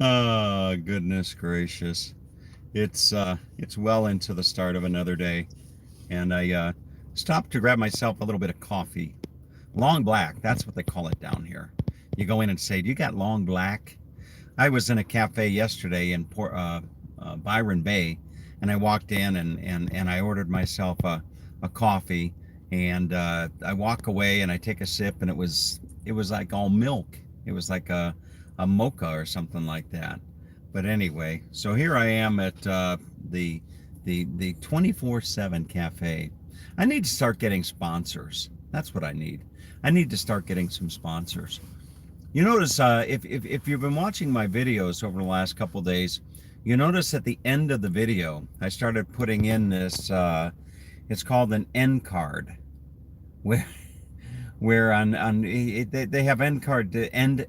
Oh, goodness gracious. It's well into the start of another day, and I stopped to grab myself a little bit of coffee. Long black, that's what they call it down here. You go in and say, "Do you got long black?" I was in a cafe yesterday in Byron Bay, and I walked in and I ordered myself a coffee, and I walk away and I take a sip, and it was like all milk. It was like a mocha or something like that. But anyway, so here I am at the the 24/7 cafe. I need to start getting sponsors. That's what I need. I need to start getting some sponsors. You notice if you've been watching my videos over the last couple of days, you notice at the end of the video, I started putting in this. It's called an end card, where on they have end card end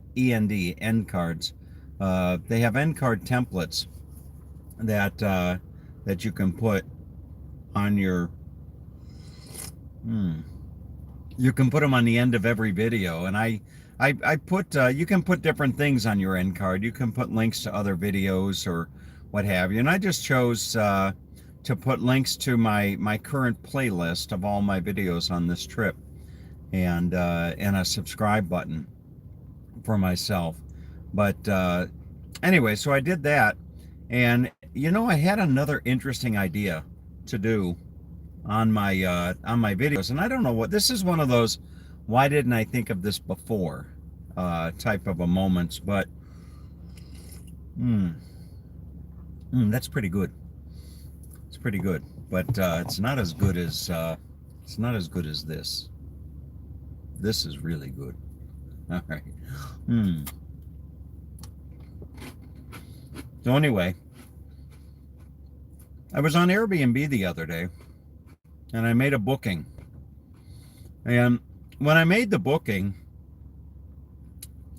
cards. They have end card templates that you can put on your. Hmm, you can put them on the end of every video, and I put you can put different things on your end card. You can put links to other videos or what have you, and I just chose to put links to my current playlist of all my videos on this trip, and a subscribe button for myself. But anyway, so I did that, and I had another interesting idea to do on my videos, and I don't know what this is. One of those "why didn't I think of this before" type of a moments, but mm, that's pretty good. It's pretty good, but it's not as good as this. This is really good. All right. Hmm. So anyway, I was on Airbnb the other day, and I made a booking. And when I made the booking,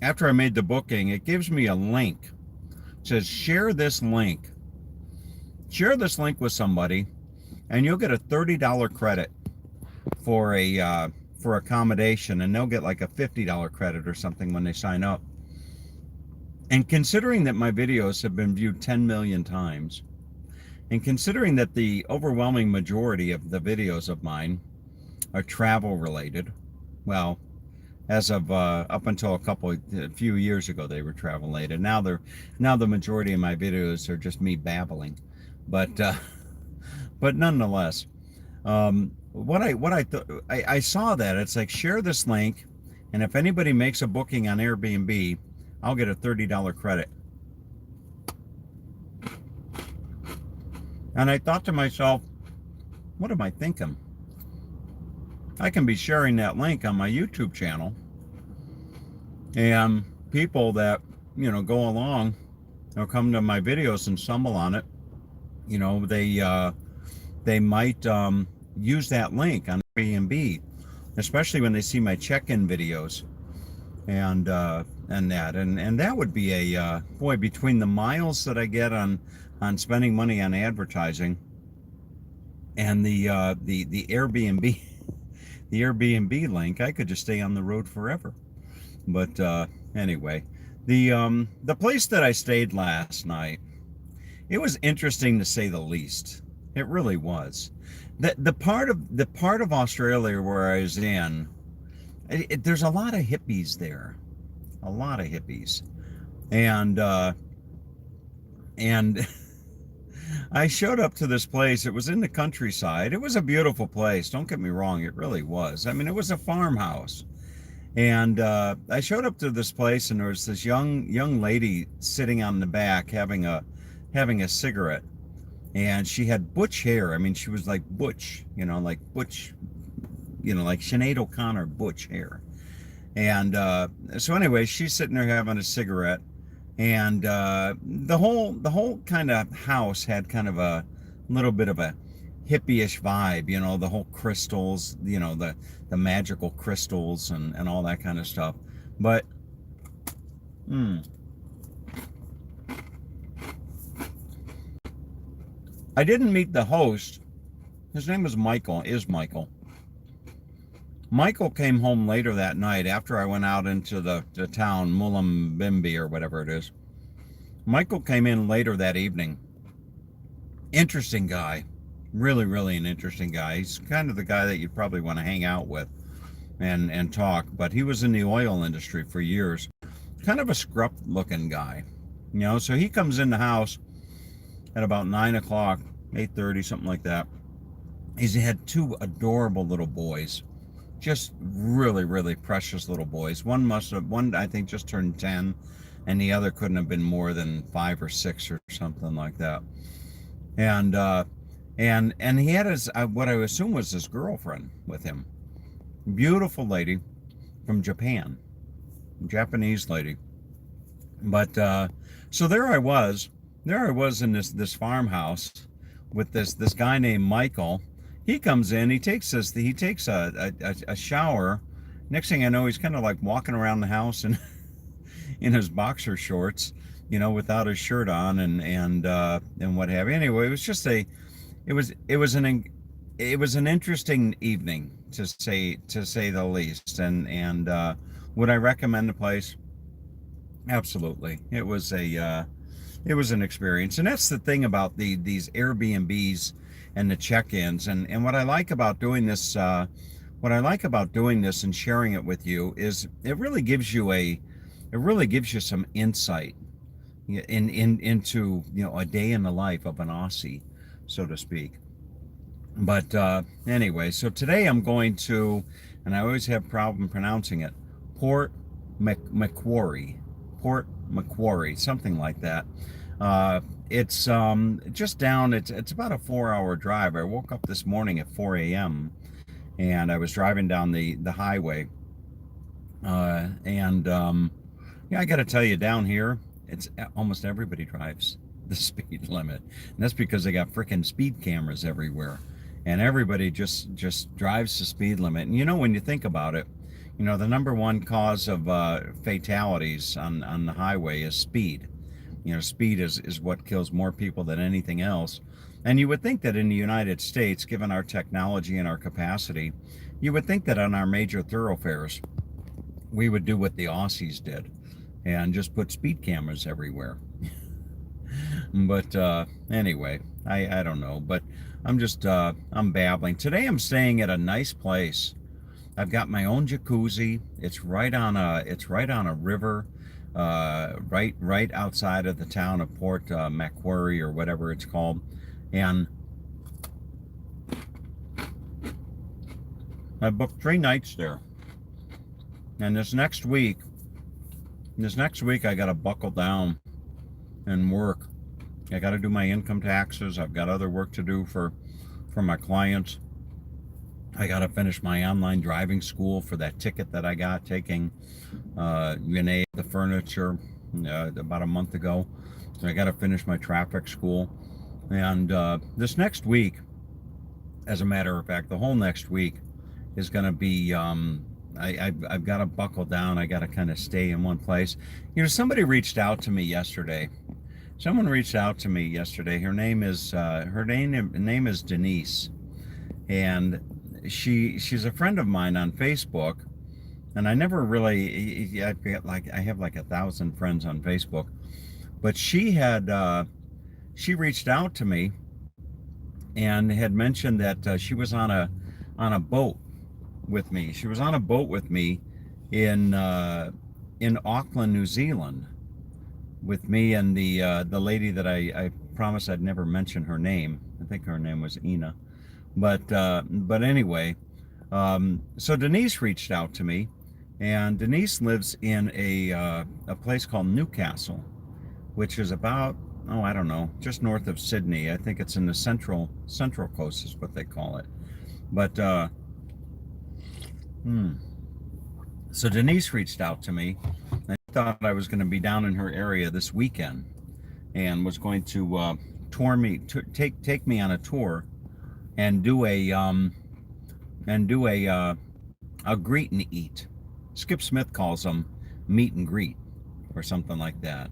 after I made the booking, it gives me a link. It says share this link. Share this link with somebody, and you'll get a $30 credit for a for accommodation, and they'll get like a $50 credit or something when they sign up. And considering that my videos have been viewed 10 million times, and considering that the overwhelming majority of the videos of mine are travel related, well, as of up until a few years ago, they were travel related. Now the majority of my videos are just me babbling, but but nonetheless, I saw that it's like share this link, and if anybody makes a booking on Airbnb, I'll get a $30 credit. And I thought to myself, what am I thinking? I can be sharing that link on my YouTube channel, and people that go along or come to my videos and stumble on it, they might use that link on Airbnb, especially when they see my check-in videos and that would be a boy, between the miles that I get on spending money on advertising and the Airbnb the Airbnb link, I could just stay on the road forever. But anyway, the place that I stayed last night, it was interesting to say the least. It really was. The part of Australia where I was in, there's a lot of hippies there, a lot of hippies, and and I showed up to this place. It was in the countryside. It was a beautiful place. Don't get me wrong, it really was. I mean, it was a farmhouse. And I showed up to this place, and there was this young lady sitting on the back having a cigarette, and she had butch hair. I mean, she was like butch, like butch, like Sinead O'Connor butch hair. And so anyway, she's sitting there having a cigarette, and the whole kind of house had kind of a little bit of a hippie-ish vibe, the whole crystals, the magical crystals and all that kind of stuff. But I didn't meet the host. His name was Michael, is Michael. Michael came home later that night after I went out into the town, Mullumbimby or whatever it is. Michael came in later that evening. Interesting guy. Really, really an interesting guy. He's kind of the guy that you'd probably want to hang out with and talk, but he was in the oil industry for years. Kind of a scruff looking guy. So he comes in the house at about 9 o'clock, 8:30, something like that. He's had two adorable little boys, just really, really precious little boys. One I think just turned 10, and the other couldn't have been more than 5 or 6 or something like that. And and he had his what I assume was his girlfriend with him, beautiful lady from Japan, Japanese lady. But so there I was in this farmhouse with this guy named Michael. He comes in, he takes a shower. Next thing I know, he's kind of like walking around the house and in his boxer shorts, without his shirt on and what have you. Anyway, it was an interesting evening to say the least. And would I recommend the place? Absolutely. It was an experience, and that's the thing about these Airbnbs and the check-ins, and what I like about doing this. What I like about doing this and sharing it with you is it really gives you some insight into a day in the life of an Aussie, so to speak. But anyway, so today I'm going to, and I always have problem pronouncing it, Port Macquarie, Port Macquarie, something like that. It's just down. It's about a 4-hour drive. I woke up this morning at 4 a.m. and I was driving down the highway, and yeah, I got to tell you, down here, it's almost everybody drives the speed limit, and that's because they got freaking speed cameras everywhere, and everybody just drives the speed limit. And when you think about it, the number one cause of fatalities on the highway is speed. Speed is what kills more people than anything else. And you would think that in the United States, given our technology and our capacity, you would think that on our major thoroughfares, we would do what the Aussies did and just put speed cameras everywhere. But anyway, I don't know. But I'm babbling. Today I'm staying at a nice place. I've got my own jacuzzi. It's right on a river, right outside of the town of Port Macquarie or whatever it's called, and I booked 3 nights there. And this next week I got to buckle down and work. I got to do my income taxes. I've got other work to do for my clients. I got to finish my online driving school for that ticket that I got taking Renee the furniture about a month ago. So I got to finish my traffic school. And this next week, as a matter of fact, the whole next week is going to be, I've got to buckle down. I got to kind of stay in one place. Somebody reached out to me yesterday. Someone reached out to me yesterday. Her name is Denise, and she's a friend of mine on Facebook. And I never really, I have like 1,000 friends on Facebook, but she reached out to me and had mentioned that she was on a boat with me. She was on a boat with me in Auckland, New Zealand, with me and the lady that I promised I'd never mention her name. I think her name was Ina, but anyway, so Denise reached out to me, and Denise lives in a place called Newcastle, which is about, I don't know, just north of Sydney. I think it's in the central coast is what they call it. But so Denise reached out to me. I thought I was going to be down in her area this weekend, and was going to take me on a tour and do a greet and eat. Skip Smith calls them meet and greet or something like that.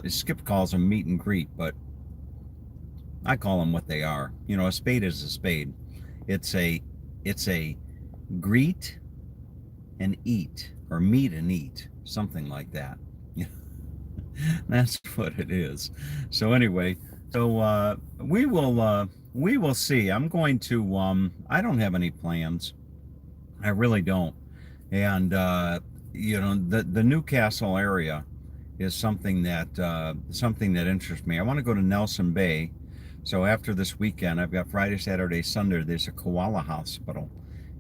Skip calls them meet and greet, but I call them what they are. A spade is a spade. It's a greet and eat, or meet and eat, something like that. That's what it is. So anyway, so we will see. I'm going to I don't have any plans. I really don't. And the Newcastle area is something that interests me. I want to go to Nelson Bay. So after this weekend, I've got Friday, Saturday, Sunday. There's a koala hospital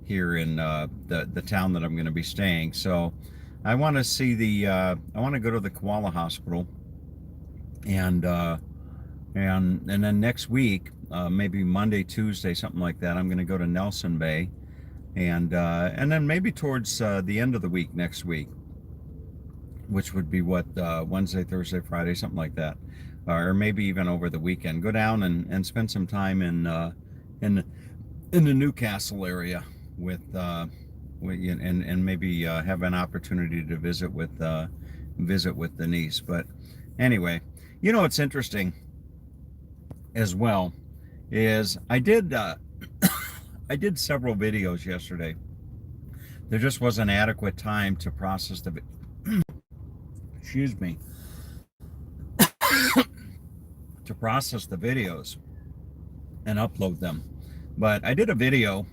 here in the town that I'm going to be staying. So I want to see I want to go to the koala hospital, and and then next week, maybe Monday, Tuesday, something like that. I'm going to go to Nelson Bay, and then maybe towards the end of the week next week, which would be what, Wednesday, Thursday, Friday, something like that, or maybe even over the weekend. Go down and spend some time in in the Newcastle area with, and maybe have an opportunity to visit with the niece. But anyway, what's interesting as well is I did several videos yesterday. There just wasn't adequate time to process excuse me, to process the videos and upload them. But I did a video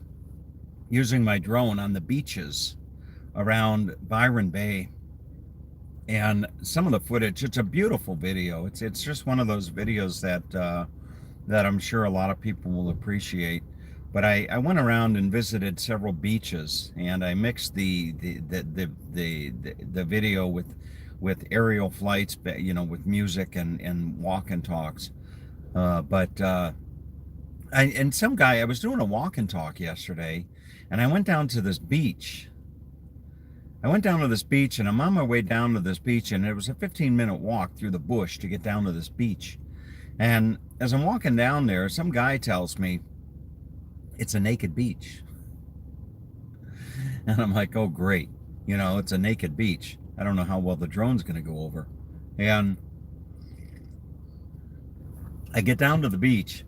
using my drone on the beaches around Byron Bay, and some of the footage, it's a beautiful video. It's just one of those videos that I'm sure a lot of people will appreciate. But I went around and visited several beaches, and I mixed the video with aerial flights, with music and walk and talks. And I was doing a walk and talk yesterday, and I went down to this beach. And I'm on my way down to this beach, and it was a 15-minute walk through the bush to get down to this beach. And as I'm walking down there, some guy tells me it's a naked beach. And I'm like, oh, great. It's a naked beach. I don't know how well the drone's going to go over. And I get down to the beach,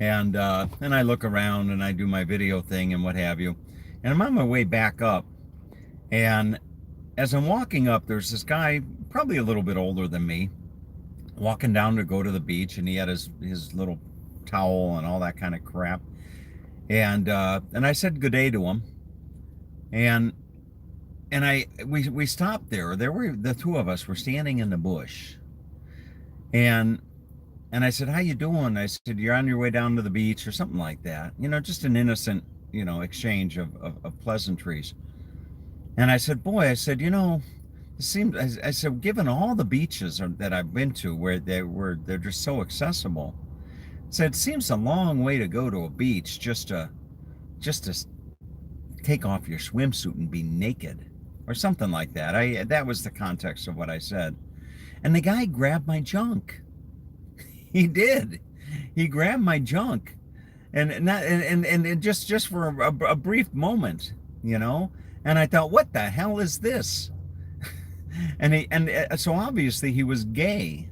and I look around and I do my video thing and what have you. And I'm on my way back up. And as I'm walking up, there's this guy, probably a little bit older than me, walking down to go to the beach, and he had his little towel and all that kind of crap. And I said good day to him, and we stopped there. There were the two of us were standing in the bush, and I said, "How you doing?" I said, "You're on your way down to the beach," or something like that. Just an innocent, exchange of pleasantries. And I said, "Boy," I said, it seems," I said, "given all the beaches that I've been to where they're just so accessible." So it seems a long way to go to a beach just to take off your swimsuit and be naked, or something like that. That was the context of what I said. And the guy grabbed my junk. He did. He grabbed my junk, and just for a brief moment, And I thought, what the hell is this? So obviously he was gay,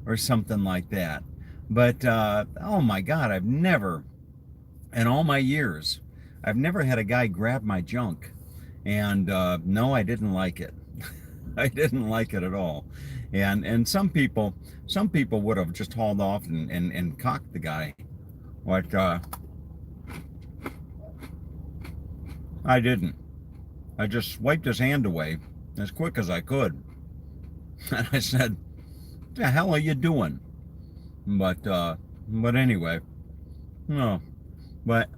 or something like that. But oh my God, in all my years, I've never had a guy grab my junk. And no, I didn't like it. I didn't like it at all. And some people would have just hauled off and cocked the guy. But I didn't. I just swiped his hand away as quick as I could. And I said, "What the hell are you doing?" But anyway, no. But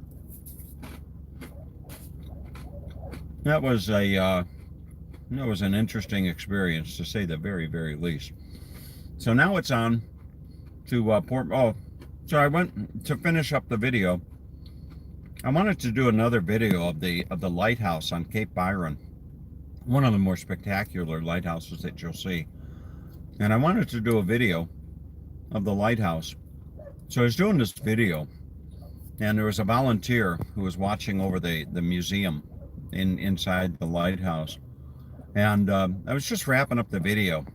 that was an interesting experience, to say the very, very least. So now it's on to Port. Oh, so I went to finish up the video. I wanted to do another video of the lighthouse on Cape Byron, one of the more spectacular lighthouses that you'll see. And I wanted to do a video of the lighthouse. So I was doing this video, and there was a volunteer who was watching over the museum inside the lighthouse. And I was just wrapping up the video,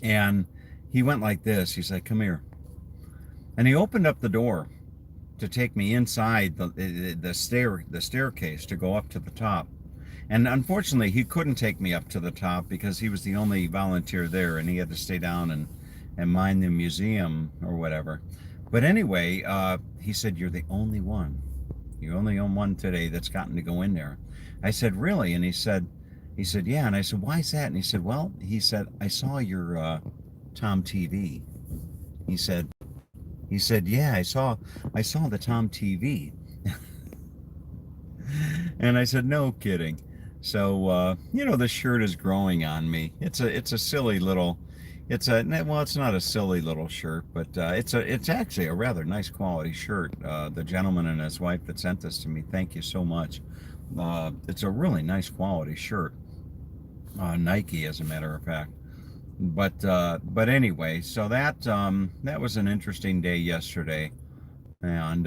and he went like this. He's like, "Come here." And he opened up the door to take me inside the staircase to go up to the top. And unfortunately, he couldn't take me up to the top because he was the only volunteer there, and he had to stay down and mind the museum or whatever. But anyway, he said, "You're the only one. You're only on one today that's gotten to go in there." I said, "Really?" And he said, "Yeah." And I said, "Why is that?" And he said, "Well," he said, "I saw your Tom TV." He said, "Yeah, I saw the Tom TV." And I said, "No kidding." So the shirt is growing on me. It's a silly little, well, it's not a silly little shirt, but it's actually a rather nice quality shirt. The gentleman and his wife that sent this to me, thank you so much. It's a really nice quality shirt, Nike, as a matter of fact. But anyway, so that was an interesting day yesterday, and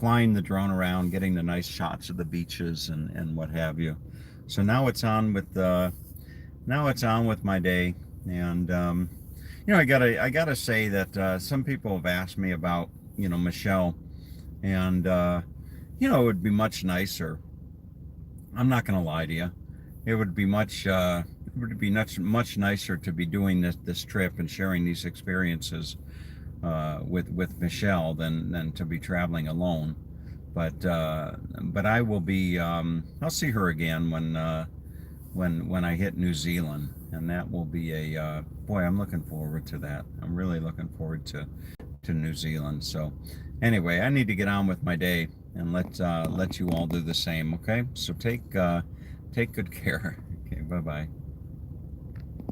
flying the drone around, getting the nice shots of the beaches and what have you. So now it's on with my day, and I gotta say that some people have asked me about Michelle, and it would be much nicer. I'm not gonna lie to you. It would be much nicer to be doing this trip and sharing these experiences with Michelle than to be traveling alone. But I will be. I'll see her again when I hit New Zealand, and that will be a boy. I'm looking forward to that. I'm really looking forward to New Zealand. So anyway, I need to get on with my day and let you all do the same. Okay, so take good care. Okay, bye bye.